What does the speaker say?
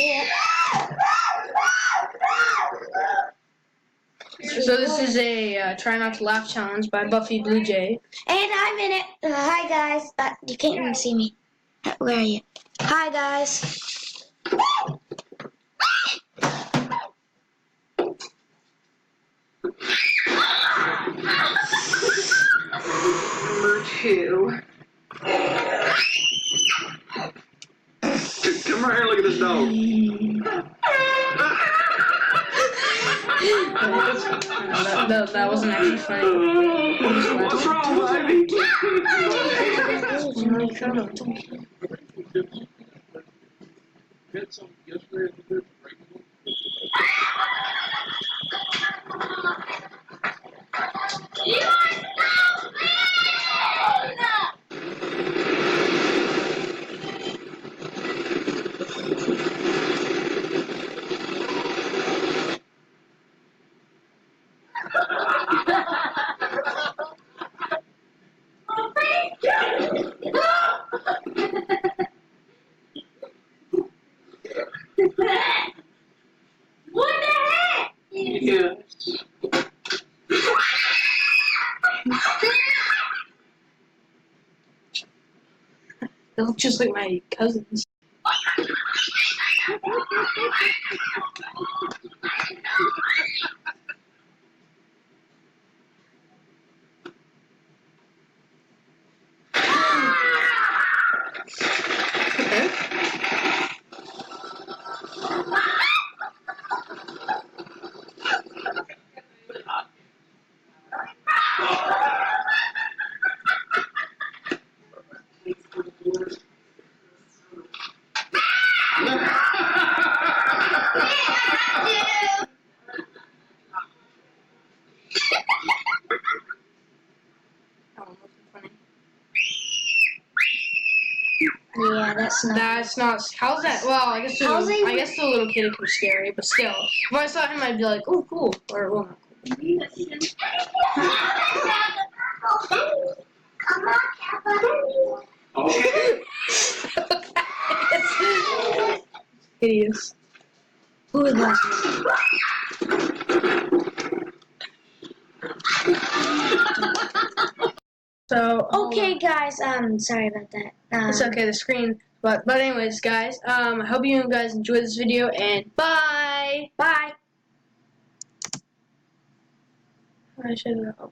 see it. So this is a try not to laugh challenge by Buffy Blue Jay. And I'm in it. Hi guys. You can't even see me. Where are you? Hi guys. Number 2. Come right here, look at this dog. That wasn't actually funny. What's wrong, Ivy? What the heck? Yeah. They look just like my cousins. Yeah, that's not. That's not. How's that? Well, I guess How's he- I guess the little kid it was scary, but still, if I saw him, I'd be like, "Oh, cool," or "Well, not Okay. cool." Hideous. Who is that? So Okay, guys. Sorry about that. it's okay. The screen. But anyways, guys. I hope you guys enjoyed this video, and bye. Bye. I should have.